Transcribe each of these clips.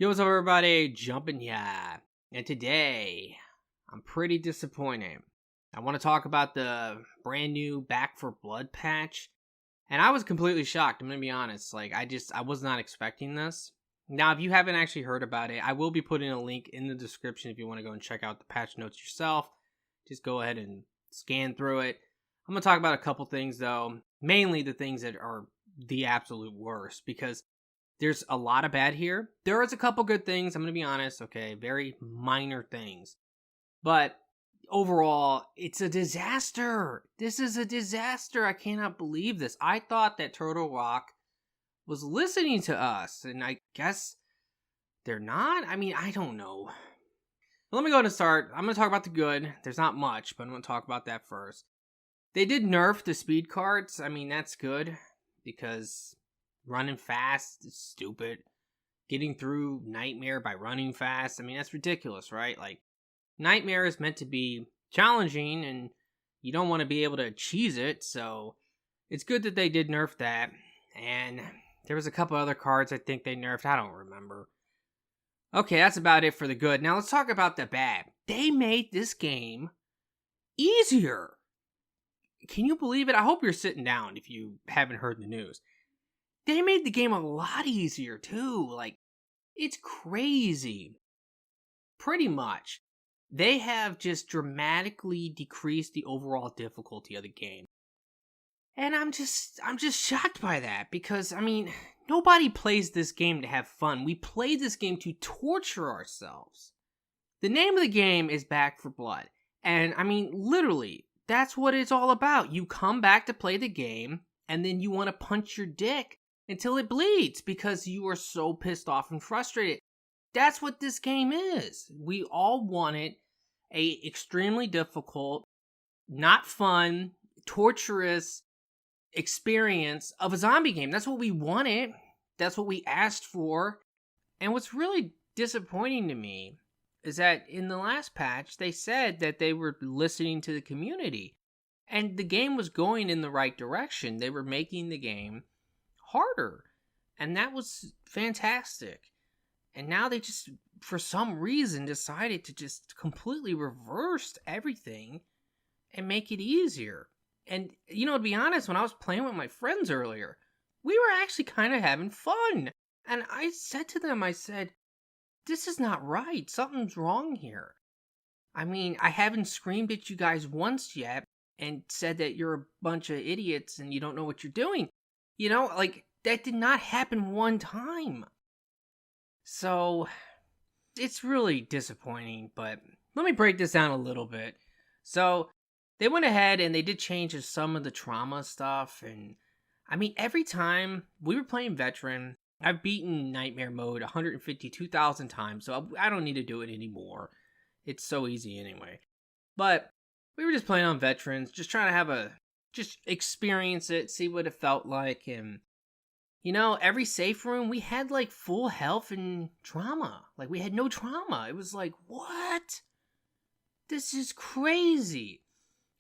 Yo, what's up, everybody? Jumpin' here. And today, I'm pretty disappointed. I want to talk about the brand new Back for Blood patch. And I was completely shocked, I'm going to be honest. I was not expecting this. Now, if you haven't actually heard about it, I will be putting a link in the description if you want to go and check out the patch notes yourself. Just go ahead and scan through it. I'm going to talk about a couple things, though. Mainly the things that are the absolute worst, because there's a lot of bad here. There is a couple good things, I'm going to be honest, okay? Very minor things. But overall, it's a disaster. This is a disaster. I cannot believe this. I thought that Turtle Rock was listening to us, and I guess they're not? I mean, I don't know. Let me go ahead and start. I'm going to talk about the good. There's not much, but I'm going to talk about that first. They did nerf the speed carts. I mean, that's good, because running fast is stupid. Getting through Nightmare by running fast, I mean, that's ridiculous, right? Like, Nightmare is meant to be challenging, and you don't want to be able to cheese it, so it's good that they did nerf that. And there was a couple other cards I think they nerfed, I don't remember. Okay, that's about it for the good. Now let's talk about the bad. They made this game easier. Can you believe it? I hope you're sitting down if you haven't heard the news. They made the game a lot easier, too. Like, it's crazy. Pretty much. They have just dramatically decreased the overall difficulty of the game. And I'm just shocked by that, because, I mean, nobody plays this game to have fun. We play this game to torture ourselves. The name of the game is Back for Blood. And, I mean, literally, that's what it's all about. You come back to play the game, and then you want to punch your dick until it bleeds because you are so pissed off and frustrated. That's what this game is. We all wanted a extremely difficult, not fun, torturous experience of a zombie game. That's what we wanted. That's what we asked for. And what's really disappointing to me is that in the last patch, they said that they were listening to the community. And the game was going in the right direction. They were making the game harder, and that was fantastic. And now they just, for some reason, decided to just completely reverse everything and make it easier. And, you know, to be honest, when I was playing with my friends earlier, we were actually kind of having fun. And I said to them, I said, this is not right. Something's wrong here. I mean, I haven't screamed at you guys once yet and said that you're a bunch of idiots and you don't know what you're doing. You know, like, that did not happen one time. So, it's really disappointing, but let me break this down a little bit. So, they went ahead and they did change some of the trauma stuff, and, I mean, every time we were playing Veteran, I've beaten Nightmare Mode 152,000 times, so I don't need to do it anymore. It's so easy anyway. But, we were just playing on Veterans, just trying to just experience it, see what it felt like, and, you know, every safe room, we had, like, full health and trauma. Like, we had no trauma. It was like, what? This is crazy.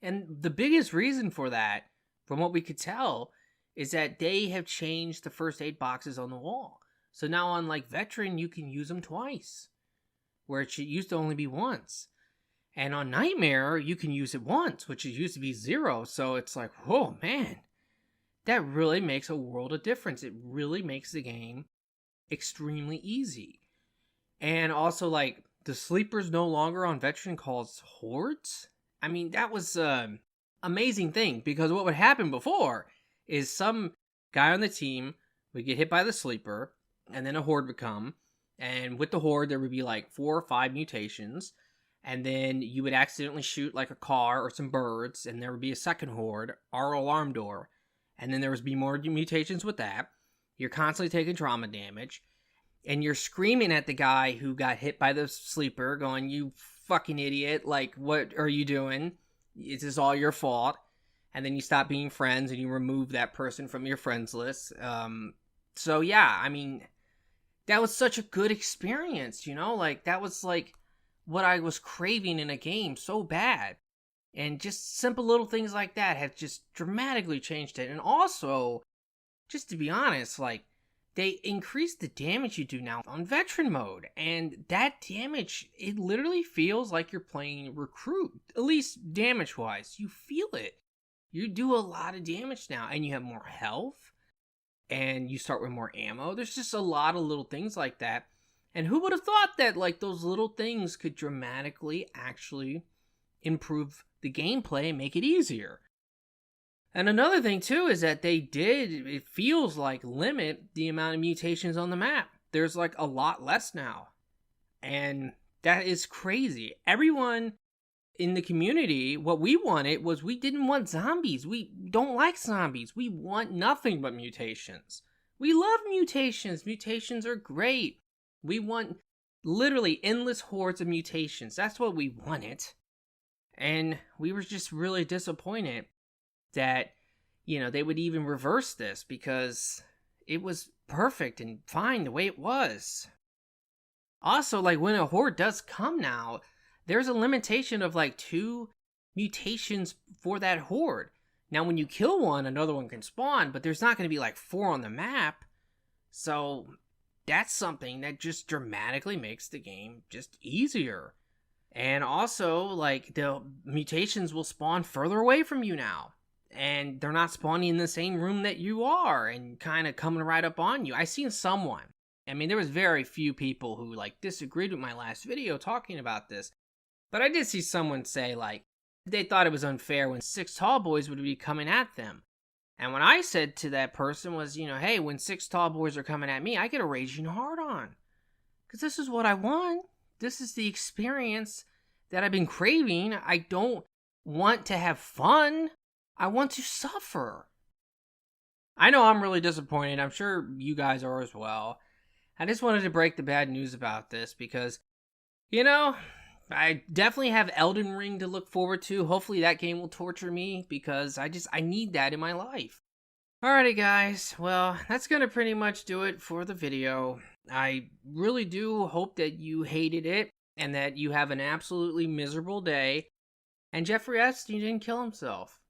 And the biggest reason for that, from what we could tell, is that they have changed the first aid boxes on the wall. So now on, like, Veteran, you can use them twice, where it used to only be once. And on Nightmare, you can use it once, which it used to be 0. So it's like, whoa, man. That really makes a world of difference. It really makes the game extremely easy. And also, like, the sleepers no longer on Veteran calls hordes. I mean, that was an amazing thing, because what would happen before is some guy on the team would get hit by the sleeper, and then a horde would come. And with the horde, there would be like 4 or 5 mutations. And then you would accidentally shoot like a car or some birds, and there would be a second horde, our alarm door. And then there would be more mutations with that. You're constantly taking trauma damage. And you're screaming at the guy who got hit by the sleeper, going, you fucking idiot, like, what are you doing? This is all your fault. And then you stop being friends and you remove that person from your friends list. So yeah, I mean, that was such a good experience, you know? Like, that was like what I was craving in a game so bad. And just simple little things like that have just dramatically changed it. And also, just to be honest, like, they increased the damage you do now on veteran mode, and that damage, it literally feels like you're playing recruit, at least damage wise. You feel it. You do a lot of damage now, and you have more health, and you start with more ammo. There's just a lot of little things like that. And who would have thought that like those little things could dramatically actually improve the gameplay and make it easier? And another thing too is that they did, it feels like, limit the amount of mutations on the map. There's like a lot less now. And that is crazy. Everyone in the community, what we wanted was, we didn't want zombies. We don't like zombies. We want nothing but mutations. We love mutations. Mutations are great. We want literally endless hordes of mutations. That's what we wanted. And we were just really disappointed that, you know, they would even reverse this, because it was perfect and fine the way it was. Also, like, when a horde does come now, there's a limitation of like 2 mutations for that horde. Now, when you kill one, another one can spawn, but there's not going to be like 4 on the map. So that's something that just dramatically makes the game just easier. And also, like, the mutations will spawn further away from you now. And they're not spawning in the same room that you are and kind of coming right up on you. I seen someone, I mean, there was very few people who like disagreed with my last video talking about this, but I did see someone say like they thought it was unfair when 6 tall boys would be coming at them. And what I said to that person was, you know, hey, when 6 tall boys are coming at me, I get a raging hard on, because this is what I want. This is the experience that I've been craving. I don't want to have fun. I want to suffer. I know I'm really disappointed. I'm sure you guys are as well. I just wanted to break the bad news about this because, you know, I definitely have Elden Ring to look forward to. Hopefully that game will torture me, because I need that in my life. Alrighty guys, well, that's gonna pretty much do it for the video. I really do hope that you hated it and that you have an absolutely miserable day. And Jeffrey Epstein didn't kill himself.